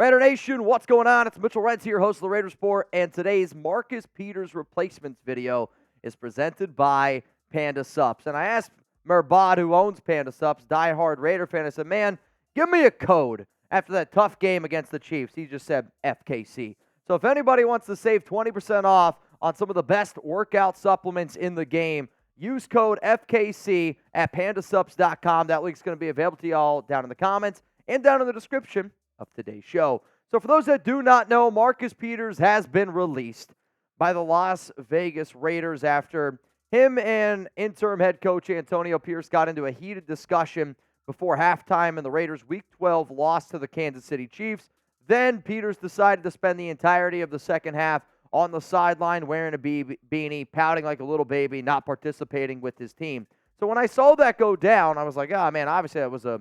Raider Nation, what's going on? It's Mitchell Renz here, host of the Raiders Report, and today's Marcus Peters replacements video is presented by Panda Sups. And I asked Merbad, who owns Panda Sups, diehard Raider fan, I said, man, give me a code after that tough game against the Chiefs. He just said FKC. So if anybody wants to save 20% off on some of the best workout supplements in the game, use code FKC at pandasups.com. That link's going to be available to y'all down in the comments and down in the description of today's show. So for those that do not know, Marcus Peters has been released by the Las Vegas Raiders after him and interim head coach Antonio Pierce got into a heated discussion before halftime in the Raiders' Week 12 loss to the Kansas City Chiefs. Then Peters decided to spend the entirety of the second half on the sideline wearing a beanie, pouting like a little baby, not participating with his team. So when I saw that go down, I was like, oh, man, obviously that was a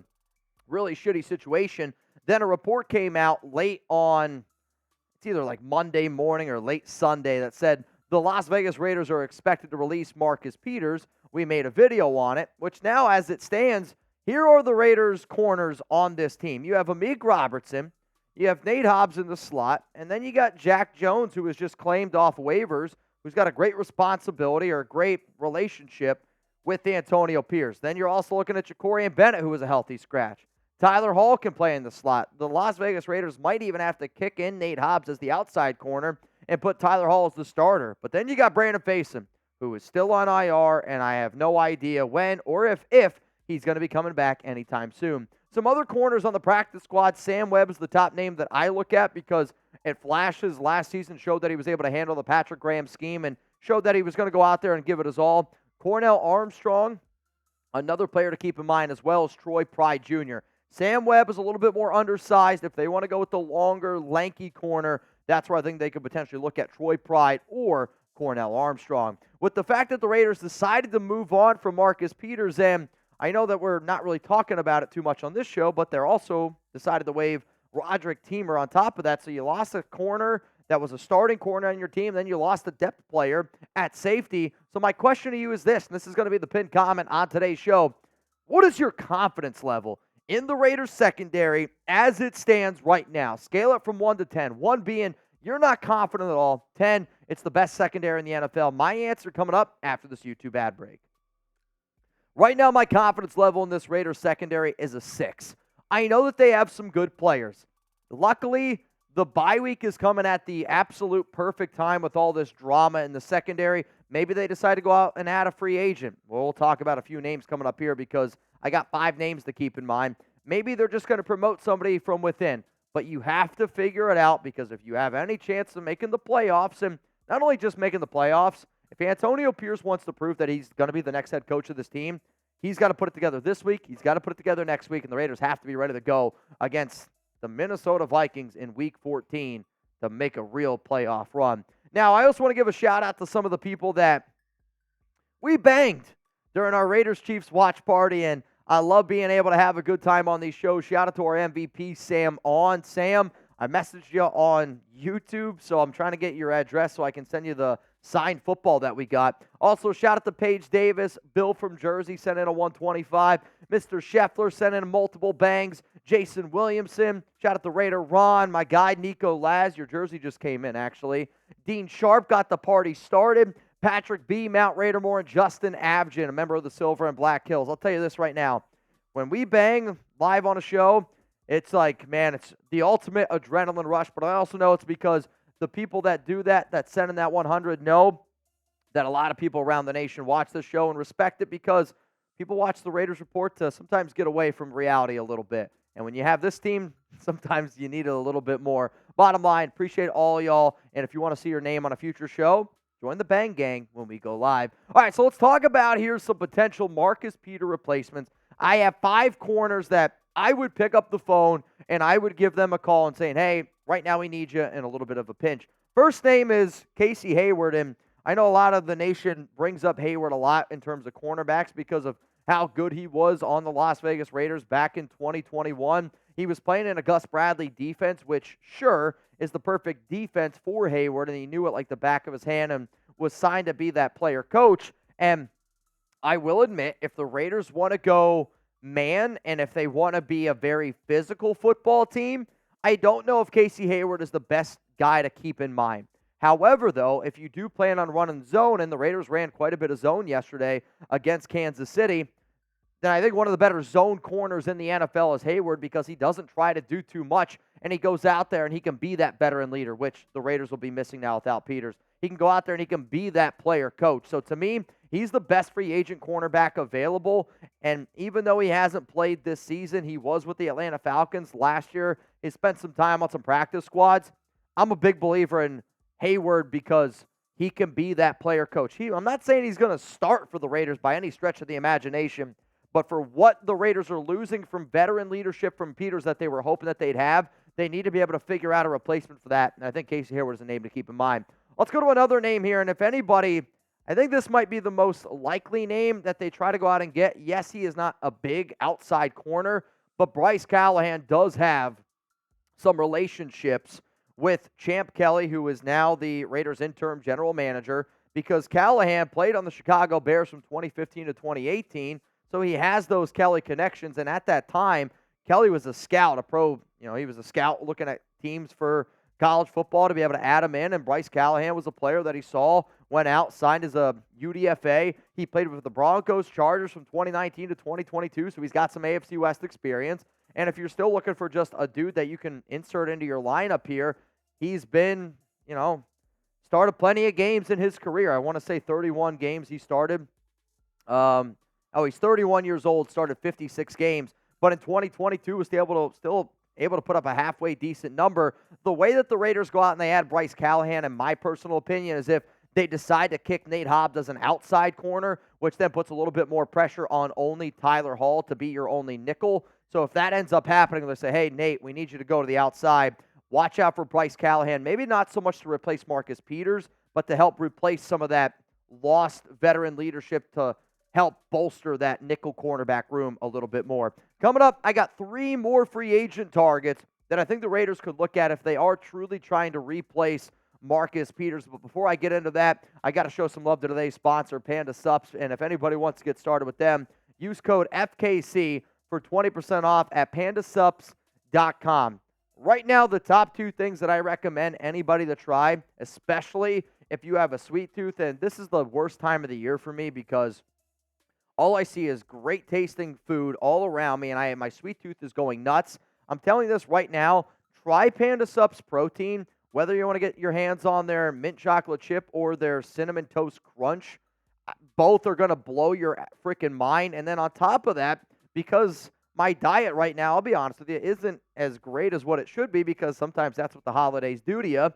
really shitty situation. Then a report came out late on, it's either like Monday morning or late Sunday, that said the Las Vegas Raiders are expected to release Marcus Peters. We made a video on it, which now as it stands, here are the Raiders' corners on this team. You have Amik Robertson, you have Nate Hobbs in the slot, and then you got Jack Jones, who was just claimed off waivers, who's got a great responsibility or a great relationship with Antonio Pierce. Then you're also looking at Jakorian Bennett, who was a healthy scratch. Tyler Hall can play in the slot. The Las Vegas Raiders might even have to kick in Nate Hobbs as the outside corner and put Tyler Hall as the starter. But then you got Brandon Facyson, who is still on IR, and I have no idea when or if he's going to be coming back anytime soon. Some other corners on the practice squad. Sam Webb is the top name that I look at because it flashes last season, showed that he was able to handle the Patrick Graham scheme and showed that he was going to go out there and give it his all. Cornell Armstrong, another player to keep in mind, as well as Troy Pride Jr. Sam Webb is a little bit more undersized. If they want to go with the longer, lanky corner, that's where I think they could potentially look at Troy Pride or Cornell Armstrong. With the fact that the Raiders decided to move on from Marcus Peters, and I know that we're not really talking about it too much on this show, but they're also decided to waive Roderick Teamer on top of that. So you lost a corner that was a starting corner on your team, then you lost a depth player at safety. So my question to you is this, and this is going to be the pinned comment on today's show. What is your confidence level in the Raiders secondary as it stands right now? Scale it from 1 to 10. 1 being you're not confident at all. 10, it's the best secondary in the NFL. My answer coming up after this YouTube ad break. Right now, my confidence level in this Raiders secondary is a 6. I know that they have some good players. Luckily, the bye week is coming at the absolute perfect time with all this drama in the secondary. Maybe they decide to go out and add a free agent. We'll talk about a few names coming up here because I got 5 names to keep in mind. Maybe they're just going to promote somebody from within. But you have to figure it out because if you have any chance of making the playoffs, and not only just making the playoffs, if Antonio Pierce wants to prove that he's going to be the next head coach of this team, he's got to put it together this week. He's got to put it together next week, and the Raiders have to be ready to go against the Minnesota Vikings in Week 14 to make a real playoff run. Now, I also want to give a shout-out to some of the people that we banged during our Raiders-Chiefs watch party, and I love being able to have a good time on these shows. Shout out to our MVP, Sam On. Sam, I messaged you on YouTube, so I'm trying to get your address so I can send you the signed football that we got. Also, shout out to Paige Davis. Bill from Jersey sent in a 125. Mr. Scheffler sent in multiple bangs. Jason Williamson. Shout out to Raider Ron. My guy, Nico Laz. Your jersey just came in, actually. Dean Sharp got the party started. Patrick B., Mount Raidermore, and Justin Abgen, a member of the Silver and Black Hills. I'll tell you this right now. When we bang live on a show, it's like, man, it's the ultimate adrenaline rush. But I also know it's because the people that do that send in that 100, know that a lot of people around the nation watch this show and respect it because people watch the Raiders Report to sometimes get away from reality a little bit. And when you have this team, sometimes you need it a little bit more. Bottom line, appreciate all y'all. And if you want to see your name on a future show, join the Bang Gang when we go live. All right, so let's talk about here's some potential Marcus Peters replacements. I have 5 corners that I would pick up the phone and I would give them a call and saying, hey, right now we need you in a little bit of a pinch. First name is Casey Hayward, and I know a lot of the nation brings up Hayward a lot in terms of cornerbacks because of how good he was on the Las Vegas Raiders back in 2021. He was playing in a Gus Bradley defense, which sure is the perfect defense for Hayward, and he knew it like the back of his hand and was signed to be that player coach. And I will admit, if the Raiders want to go man and if they want to be a very physical football team, I don't know if Casey Hayward is the best guy to keep in mind. However, though, if you do plan on running zone, and the Raiders ran quite a bit of zone yesterday against Kansas City, then I think one of the better zone corners in the NFL is Hayward because he doesn't try to do too much, and he goes out there and he can be that veteran leader, which the Raiders will be missing now without Peters. He can go out there and he can be that player coach. So to me, he's the best free agent cornerback available, and even though he hasn't played this season, he was with the Atlanta Falcons last year. He spent some time on some practice squads. I'm a big believer in Hayward because he can be that player coach. I'm not saying he's going to start for the Raiders by any stretch of the imagination, but for what the Raiders are losing from veteran leadership from Peters that they were hoping that they'd have, they need to be able to figure out a replacement for that. And I think Casey Hayward is a name to keep in mind. Let's go to another name here. And if anybody, I think this might be the most likely name that they try to go out and get. Yes, he is not a big outside corner, but Bryce Callahan does have some relationships with Champ Kelly, who is now the Raiders' interim general manager, because Callahan played on the Chicago Bears from 2015 to 2018. So he has those Kelly connections, and at that time, Kelly was a scout, a pro, he was a scout looking at teams for college football to be able to add him in, and Bryce Callahan was a player that he saw, went out, signed as a UDFA. He played with the Broncos, Chargers from 2019 to 2022, so he's got some AFC West experience. And if you're still looking for just a dude that you can insert into your lineup here, he's been, started plenty of games in his career. I want to say 31 games he started. He's 31 years old, started 56 games, but in 2022 was still able to put up a halfway decent number. The way that the Raiders go out and they add Bryce Callahan, in my personal opinion, is if they decide to kick Nate Hobbs as an outside corner, which then puts a little bit more pressure on only Tyler Hall to be your only nickel. So if that ends up happening, they say, hey, Nate, we need you to go to the outside. Watch out for Bryce Callahan. Maybe not so much to replace Marcus Peters, but to help replace some of that lost veteran leadership to help bolster that nickel cornerback room a little bit more. Coming up, I got 3 more free agent targets that I think the Raiders could look at if they are truly trying to replace Marcus Peters. But before I get into that, I got to show some love to today's sponsor, Panda Sups. And if anybody wants to get started with them, use code FKC for 20% off at pandasups.com. Right now, the top 2 things that I recommend anybody to try, especially if you have a sweet tooth, and this is the worst time of the year for me because all I see is great tasting food all around me, and my sweet tooth is going nuts. I'm telling you this right now, try Panda Sups protein, whether you want to get your hands on their mint chocolate chip or their cinnamon toast crunch. Both are going to blow your freaking mind. And then on top of that, because my diet right now, I'll be honest with you, isn't as great as what it should be because sometimes that's what the holidays do to you.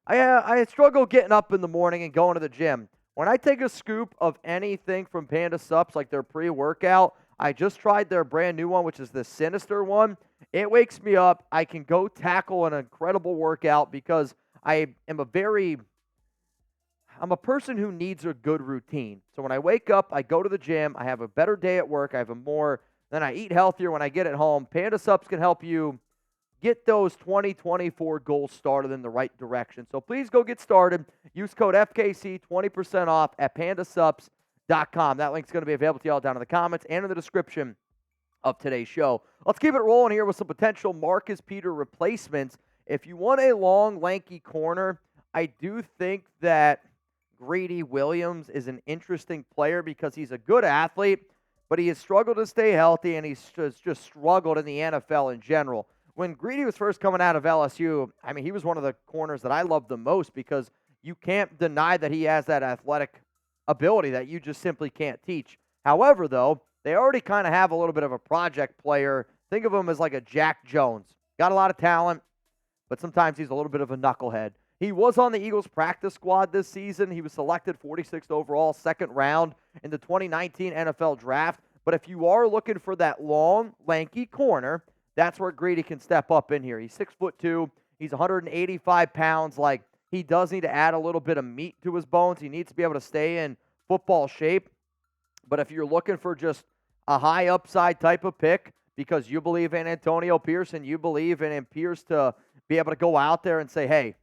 I struggle getting up in the morning and going to the gym. When I take a scoop of anything from Panda Sups, like their pre-workout, I just tried their brand new one, which is the Sinister one. It wakes me up. I can go tackle an incredible workout because I'm a person who needs a good routine. So when I wake up, I go to the gym, I have a better day at work, then I eat healthier when I get at home. Panda Sups can help you get those 2024 goals started in the right direction. So please go get started. Use code FKC, 20% off at pandasups.com. That link's going to be available to y'all down in the comments and in the description of today's show. Let's keep it rolling here with some potential Marcus Peters replacements. If you want a long, lanky corner, I do think that Jarren Williams is an interesting player because he's a good athlete, but he has struggled to stay healthy, and he's just struggled in the NFL in general. When Greedy was first coming out of LSU, he was one of the corners that I loved the most because you can't deny that he has that athletic ability that you just simply can't teach. However, though, they already kind of have a little bit of a project player. Think of him as like a Jack Jones. Got a lot of talent, but sometimes he's a little bit of a knucklehead. He was on the Eagles practice squad this season. He was selected 46th overall, second round in the 2019 NFL draft. But if you are looking for that long, lanky corner, that's where Greedy can step up in here. He's 6'2". He's 185 pounds. He does need to add a little bit of meat to his bones. He needs to be able to stay in football shape. But if you're looking for just a high upside type of pick because you believe in Antonio Pierce and you believe in Pierce to be able to go out there and say, hey,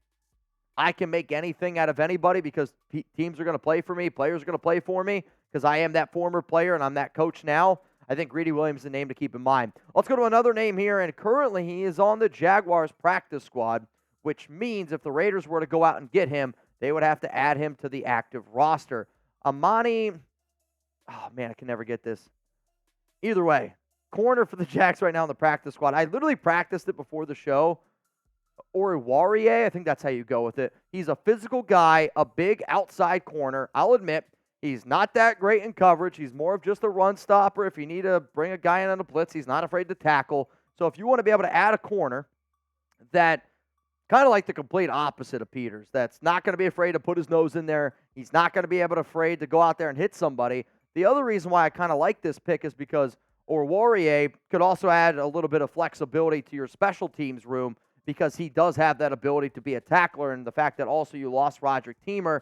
I can make anything out of anybody because teams are going to play for me, players are going to play for me because I am that former player and I'm that coach now. I think Greedy Williams is a name to keep in mind. Let's go to another name here, and currently he is on the Jaguars practice squad, which means if the Raiders were to go out and get him, they would have to add him to the active roster. Amani, oh man, I can never get this. Either way, corner for the Jags right now in the practice squad. I literally practiced it before the show. Oruwariye, I think that's how you go with it. He's a physical guy, a big outside corner. I'll admit, he's not that great in coverage. He's more of just a run stopper. If you need to bring a guy in on a blitz, he's not afraid to tackle. So if you want to be able to add a corner that kind of like the complete opposite of Peters, that's not going to be afraid to put his nose in there. He's not going to be afraid to go out there and hit somebody. The other reason why I kind of like this pick is because Oruwariye could also add a little bit of flexibility to your special teams room because he does have that ability to be a tackler, and the fact that also you lost Roderick Teamer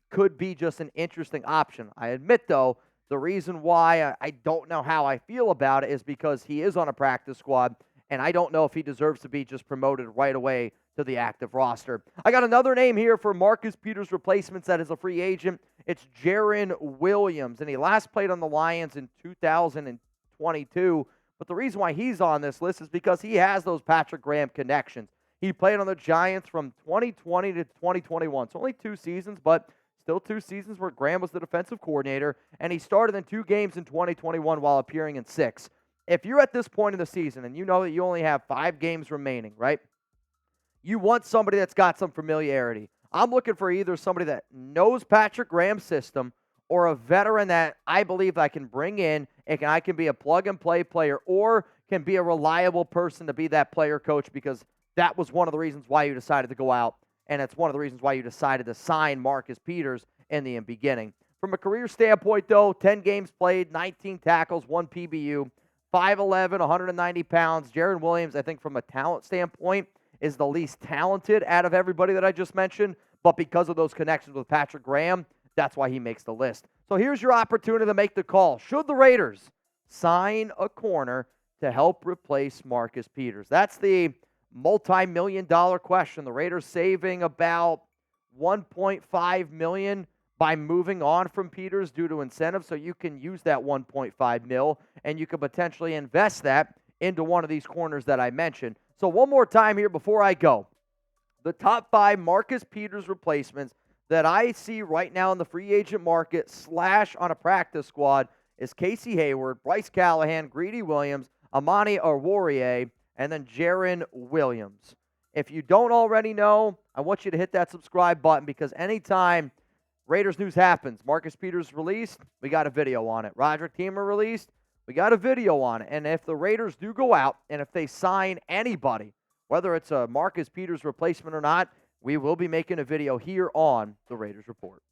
could be just an interesting option. I admit, though, the reason why I don't know how I feel about it is because he is on a practice squad, and I don't know if he deserves to be just promoted right away to the active roster. I got another name here for Marcus Peters replacements that is a free agent. It's Jarren Williams, and he last played on the Lions in 2022. But the reason why he's on this list is because he has those Patrick Graham connections. He played on the Giants from 2020 to 2021. It's only 2 seasons, but still 2 seasons where Graham was the defensive coordinator, and he started in 2 games in 2021 while appearing in 6. If you're at this point in the season and you know that you only have 5 games remaining, right? You want somebody that's got some familiarity. I'm looking for either somebody that knows Patrick Graham's system or a veteran that I believe I can bring in and I can be a plug-and-play player or can be a reliable person to be that player coach, because that was one of the reasons why you decided to go out, and it's one of the reasons why you decided to sign Marcus Peters in the beginning. From a career standpoint, though, 10 games played, 19 tackles, 1 PBU, 5'11", 190 pounds. Jarren Williams, I think from a talent standpoint, is the least talented out of everybody that I just mentioned, but because of those connections with Patrick Graham, that's why he makes the list. So here's your opportunity to make the call. Should the Raiders sign a corner to help replace Marcus Peters? That's the multi-million-dollar question. The Raiders saving about $1.5 million by moving on from Peters due to incentives, so you can use that $1.5 million, and you could potentially invest that into one of these corners that I mentioned. So one more time here before I go. The top 5 Marcus Peters replacements that I see right now in the free agent market / on a practice squad is Casey Hayward, Bryce Callahan, Greedy Williams, Amani Oruwariye, and then Jarren Williams. If you don't already know, I want you to hit that subscribe button, because anytime Raiders news happens, Marcus Peters released, we got a video on it. Roderick Teamer released, we got a video on it. And if the Raiders do go out and if they sign anybody, whether it's a Marcus Peters replacement or not, we will be making a video here on the Raiders Report.